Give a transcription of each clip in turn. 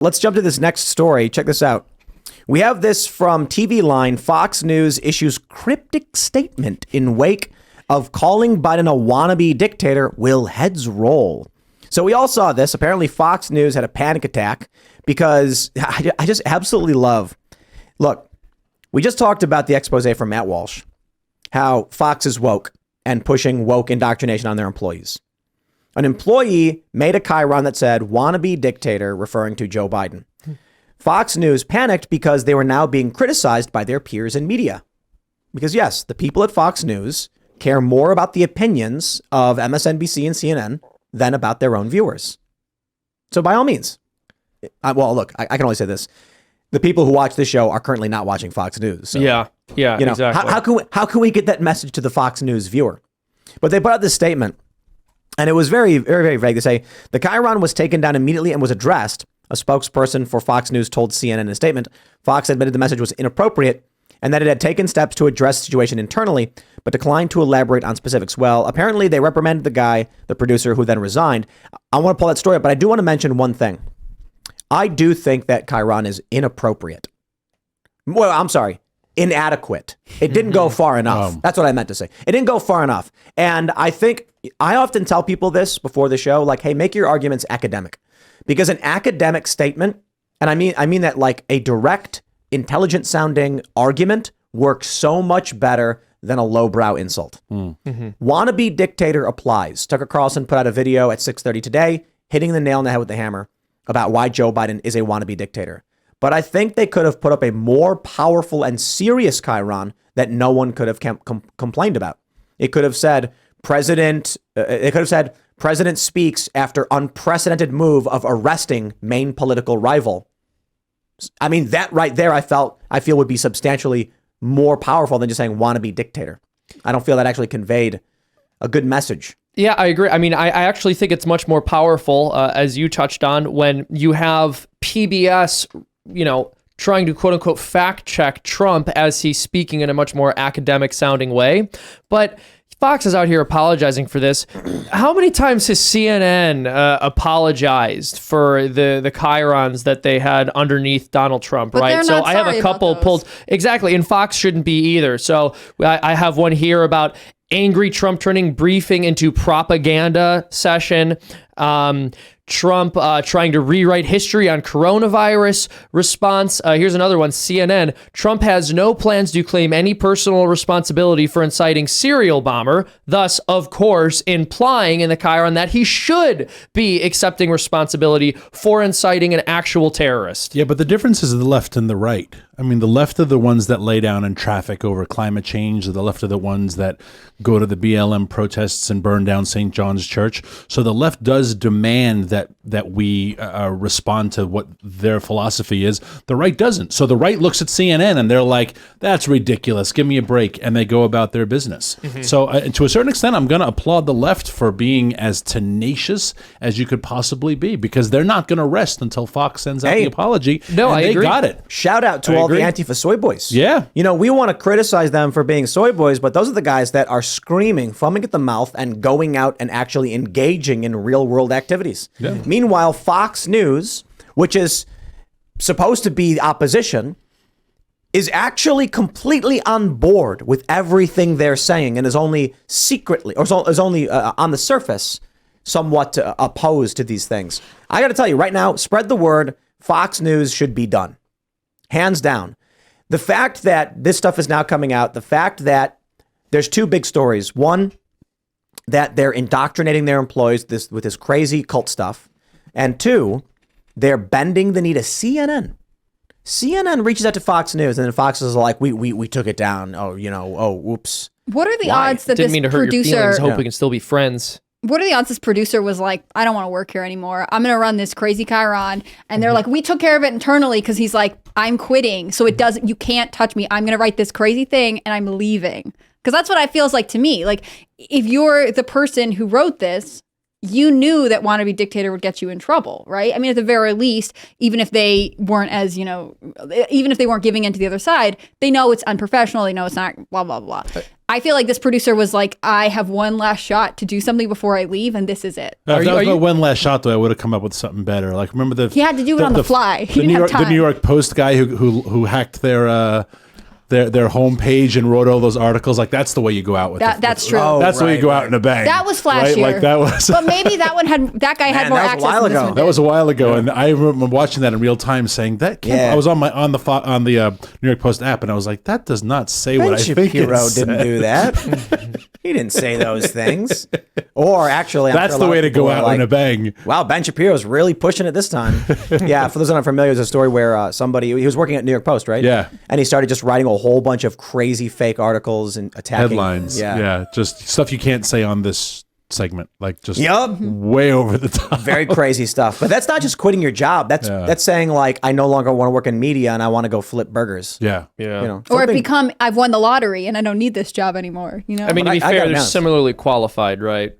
let's jump to this next story. Check this out. We have this from TV Line. Fox News issues cryptic statement in wake of calling Biden a wannabe dictator. Will heads roll? So we all saw this. Apparently Fox News had a panic attack because I just absolutely love. Look, we just talked about the expose from Matt Walsh, how Fox is woke and pushing woke indoctrination on their employees. An employee made a chyron that said wannabe dictator, referring to Joe Biden. Fox News panicked because they were now being criticized by their peers in media. Because yes, the people at Fox News care more about the opinions of MSNBC and CNN than about their own viewers. So by all means, well, look, I can only say this. The people who watch this show are currently not watching Fox News. So, yeah, exactly. How can we get that message to the Fox News viewer? But they put out this statement, and it was very, very, very vague. They say, the chyron was taken down immediately and was addressed. A spokesperson for Fox News told CNN in a statement, Fox admitted the message was inappropriate and that it had taken steps to address the situation internally, but declined to elaborate on specifics. Well, apparently they reprimanded the guy, the producer, who then resigned. I want to pull that story up, but I do want to mention one thing. I do think that chyron is inappropriate. Well, I'm sorry, inadequate. It didn't go far enough. That's what I meant to say. It didn't go far enough. And I think I often tell people this before the show, like, hey, make your arguments academic. Because an academic statement, and I mean that like a direct, intelligent sounding argument works so much better than a lowbrow insult. Wannabe dictator applies. Tucker Carlson put out a video at 6:30 today, hitting the nail on the head with the hammer about why Joe Biden is a wannabe dictator. But I think they could have put up a more powerful and serious chyron that no one could have complained about. It could have said, President speaks after unprecedented move of arresting main political rival. I mean, that right there, I feel would be substantially more powerful than just saying wannabe dictator. I don't feel that actually conveyed a good message. Yeah, I agree. I mean, I actually think it's much more powerful, as you touched on, when you have PBS, trying to quote unquote fact check Trump as he's speaking in a much more academic sounding way. But Fox is out here apologizing for this. How many times has CNN apologized for the chyrons that they had underneath Donald Trump, but right? So I have a couple pulled. Exactly. And Fox shouldn't be either. So I have one here about angry Trump turning briefing into propaganda session. Trump trying to rewrite history on coronavirus response. Here's another one, CNN. Trump has no plans to claim any personal responsibility for inciting serial bomber, thus, of course, implying in the chyron that he should be accepting responsibility for inciting an actual terrorist. Yeah, but the difference is the left and the right. I mean, the left are the ones that lay down in traffic over climate change. The left are the ones that go to the BLM protests and burn down St. John's Church. So the left does demand that we respond to what their philosophy is. The right doesn't. So the right looks at CNN and they're like, that's ridiculous. Give me a break. And they go about their business. So to a certain extent, I'm going to applaud the left for being as tenacious as you could possibly be, because they're not going to rest until Fox sends out the apology. No, I agree. They got it. Shout out to all the Antifa soy boys. Yeah. We want to criticize them for being soy boys, but those are the guys that are screaming, foaming at the mouth, and going out and actually engaging in real world activities. Yeah. Meanwhile, Fox News, which is supposed to be opposition, is actually completely on board with everything they're saying and is only secretly, or is only on the surface, somewhat opposed to these things. I got to tell you right now, spread the word. Fox News should be done. Hands down. The fact that this stuff is now coming out, the fact that there's two big stories. One, that they're indoctrinating their employees with this crazy cult stuff. And two, they're bending the knee to CNN. CNN reaches out to Fox News, and then Fox is like, we took it down. Whoops. What are the odds that Didn't mean to hurt your producer... feelings. Hope we can still be friends. What are the odds this producer was like, I don't want to work here anymore. I'm going to run this crazy chyron. And they're like, we took care of it internally, because he's like, I'm quitting. So you can't touch me. I'm going to write this crazy thing and I'm leaving. Because that's what it feels like to me. Like, if you're the person who wrote this, you knew that Wannabe Dictator would get you in trouble, right? I mean, at the very least, even if they weren't as, even if they weren't giving in to the other side, they know it's unprofessional. They know it's not blah, blah, blah. I feel like this producer was like, I have one last shot to do something before I leave, and this is it. If that was my one last shot, though, I would have come up with something better. Like, remember he had to do it on the fly. He didn't have time. The New York Post guy who hacked their homepage and wrote all those articles. Like, that's the way you go out with it. That's true. That's the way you go out in a bang. That was flashier. Right? Like that was. But maybe that guy had more access. That was a while ago, and I remember watching that in real time, saying that. I was on the New York Post app, and I was like, that does not say what I think it Shapiro said. didn't do that. He didn't say those things. Or actually, that's the way to go out in a bang. Wow, Ben Shapiro's really pushing it this time. Yeah, for those that aren't familiar, there's a story where he was working at New York Post, right? Yeah. And he started just writing a whole bunch of crazy fake articles and attacking headlines. Yeah, just stuff you can't say on this segment, like just Yup. way over the top. Very crazy stuff. But that's not just quitting your job. That's saying like, I no longer want to work in media and I want to go flip burgers. Yeah. Or I've won the lottery and I don't need this job anymore. I mean, to be fair, they're similarly qualified, right?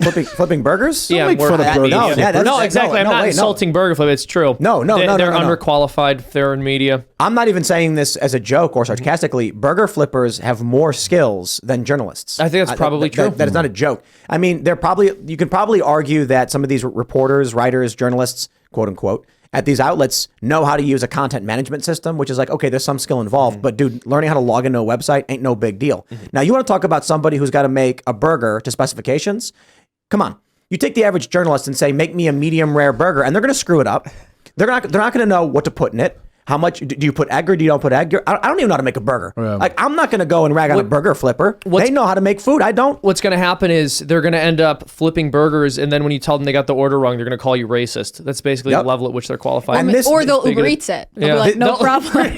Flipping burgers? Yeah, make fun of burgers. No, exactly. I'm not insulting burger flip. It's true. No. They're underqualified if they're in media. I'm not even saying this as a joke or sarcastically. Burger flippers have more skills than journalists. I think that's probably true. That is not a joke. I mean, you can probably argue that some of these reporters, writers, journalists, quote unquote, at these outlets know how to use a content management system, which is like, okay, there's some skill involved, but dude, learning how to log into a website ain't no big deal. Now, you want to talk about somebody who's got to make a burger to specifications? Come on. You take the average journalist and say, make me a medium rare burger, and they're going to screw it up. They're not going to know what to put in it. How much do you put egg or do you don't put egg? I don't even know how to make a burger. Yeah. Like, I'm not going to go and rag on a burger flipper. They know how to make food. I don't. What's going to happen is they're going to end up flipping burgers, and then when you tell them they got the order wrong, they're going to call you racist. That's basically the level at which they're qualified. Or they'll Uber Eats it. They'll be like, no problem.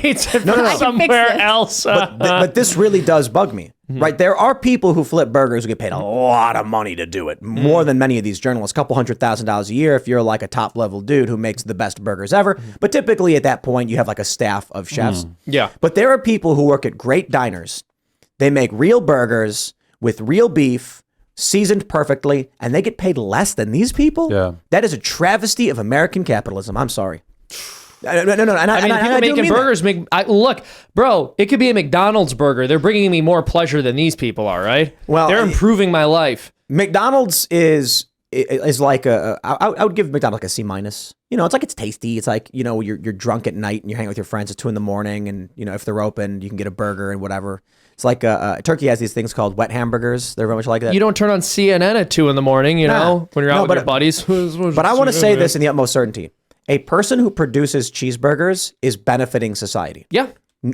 No, somewhere else. But this really does bug me. Right, there are people who flip burgers who get paid a lot of money to do it, more than many of these journalists, $200,000 a year if you're like a top level dude who makes the best burgers ever. But typically at that point, you have like a staff of chefs. Yeah. But there are people who work at great diners. They make real burgers with real beef, seasoned perfectly, and they get paid less than these people. Yeah. That is a travesty of American capitalism. I'm sorry. No. I mean, people making burgers look, bro, it could be a McDonald's burger. They're bringing me more pleasure than these people are, right? Well, they're improving my life. McDonald's is like I would give McDonald's like a C-. It's like it's tasty. It's like, you're drunk at night and you're hanging with your friends at 2 a.m. and, if they're open, you can get a burger and whatever. It's like Turkey has these things called wet hamburgers. They're very much like that. You don't turn on CNN at 2 a.m, when you're out with your buddies. But I want to say this in the utmost certainty. A person who produces cheeseburgers is benefiting society. Yeah.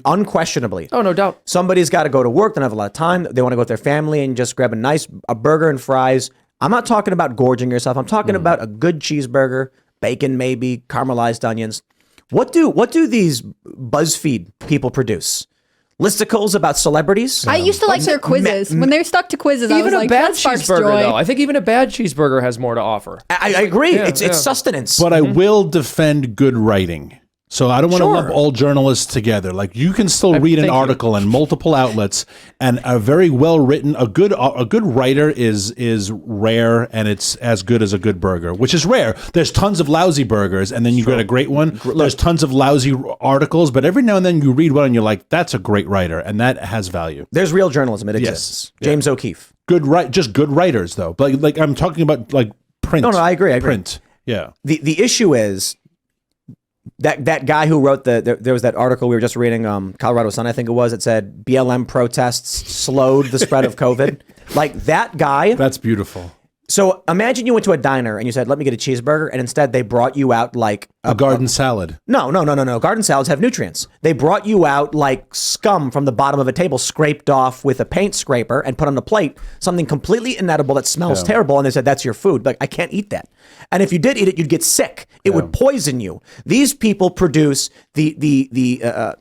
Unquestionably. Oh, no doubt. Somebody's got to go to work. They don't have a lot of time. They want to go with their family and just grab a burger and fries. I'm not talking about gorging yourself. I'm talking about a good cheeseburger, bacon maybe, caramelized onions. What do these BuzzFeed people produce? Listicles about celebrities? I used to like their quizzes. When they're stuck to quizzes, I was like, bad that sparks cheeseburger, joy. though. I think even a bad cheeseburger has more to offer. I agree. It's sustenance. But I will defend good writing. So I don't want to lump all journalists together. Like, you can still read an article in multiple outlets, and a very well written, a good writer is rare, and it's as good as a good burger, which is rare. There's tons of lousy burgers, and then you get a great one. There's tons of lousy articles, but every now and then you read one and you're like, that's a great writer, and that has value. There's real journalism. It exists. Yes. James O'Keefe. Just good writers though. But like I'm talking about like print. No, I agree. Print. Yeah. The issue is that guy who wrote there was that article we were just reading, Colorado Sun, I think it was, it said BLM protests slowed the spread of COVID. Like, that guy. That's beautiful. So imagine you went to a diner and you said, let me get a cheeseburger. And instead they brought you out like a garden salad. No. Garden salads have nutrients. They brought you out like scum from the bottom of a table, scraped off with a paint scraper and put on a plate, something completely inedible that smells terrible. And they said, that's your food. Like, I can't eat that. And if you did eat it, you'd get sick. It would poison you. These people produce the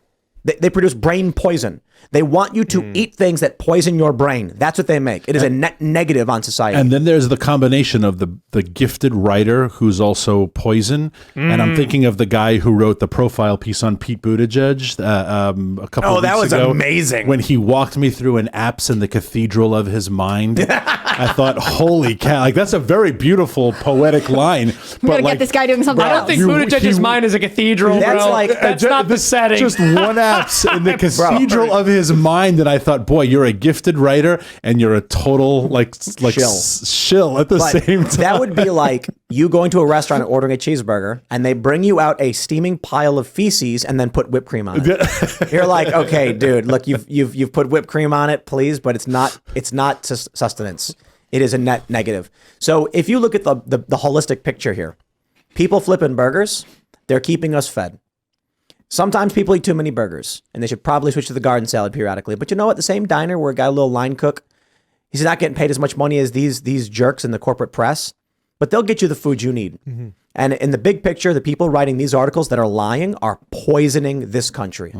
They produce brain poison. They want you to eat things that poison your brain. That's what they make. It is a net negative on society. And then there's the combination of the gifted writer who's also poison. And I'm thinking of the guy who wrote the profile piece on Pete Buttigieg a couple of weeks ago. that was amazing. When he walked me through an apse in the cathedral of his mind. I thought, holy cow, like that's a very beautiful poetic line. We gotta get this guy doing something I don't else. think Buttigieg's mind is a cathedral, That's bro. like- That's not the setting. Just one apse in the cathedral of his mind, and I thought, boy, you're a gifted writer, and you're a total shill at the But same time. that would be like you going to a restaurant and ordering a cheeseburger, and they bring you out a steaming pile of feces and then put whipped cream on it. You're like, okay, dude, look, you've put whipped cream on it, please, but it's not sustenance. It is a net negative. So if you look at the holistic picture here, people flipping burgers, they're keeping us fed. Sometimes people eat too many burgers, and they should probably switch to the garden salad periodically. But you know what? The same diner where a guy, a little line cook, he's not getting paid as much money as these jerks in the corporate press, but they'll get you the food you need. Mm-hmm. And in the big picture, the people writing these articles that are lying are poisoning this country.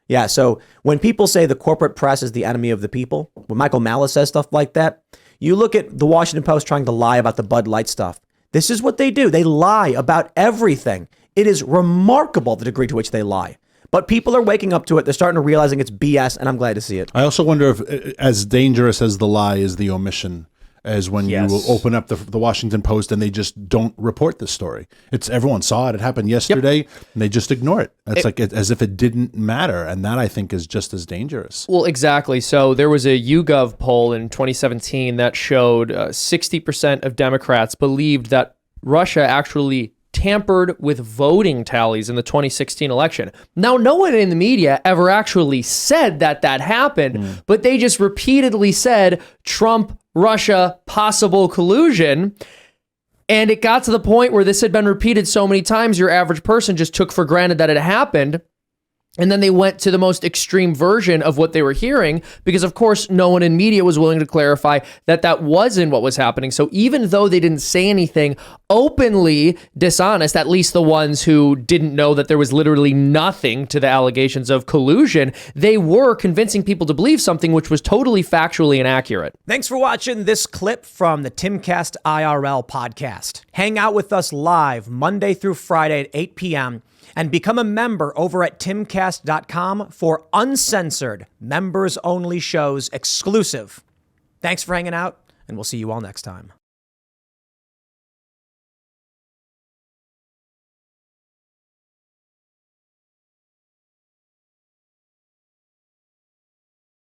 Yeah, so when people say the corporate press is the enemy of the people, when Michael Malice says stuff like that, you look at the Washington Post trying to lie about the Bud Light stuff. This is what they do. They lie about everything. It is remarkable the degree to which they lie. But people are waking up to it. They're starting to realizing it's BS, and I'm glad to see it. I also wonder if as dangerous as the lie is the omission, as when you open up the Washington Post and they just don't report the story. It's everyone saw it. It happened yesterday, and they just ignore it. It's as if it didn't matter, and that I think is just as dangerous. Well, exactly. So there was a YouGov poll in 2017 that showed 60% of Democrats believed that Russia actually tampered with voting tallies in the 2016 election. Now, no one in the media ever actually said that happened, but they just repeatedly said Trump, Russia, possible collusion. And it got to the point where this had been repeated so many times, your average person just took for granted that it happened. And then they went to the most extreme version of what they were hearing because, of course, no one in media was willing to clarify that wasn't what was happening. So even though they didn't say anything openly dishonest, at least the ones who didn't know that there was literally nothing to the allegations of collusion, they were convincing people to believe something which was totally factually inaccurate. Thanks for watching this clip from the Timcast IRL podcast. Hang out with us live Monday through Friday at 8 p.m. and become a member over at timcast.com for uncensored, members-only shows exclusive. Thanks for hanging out, and we'll see you all next time.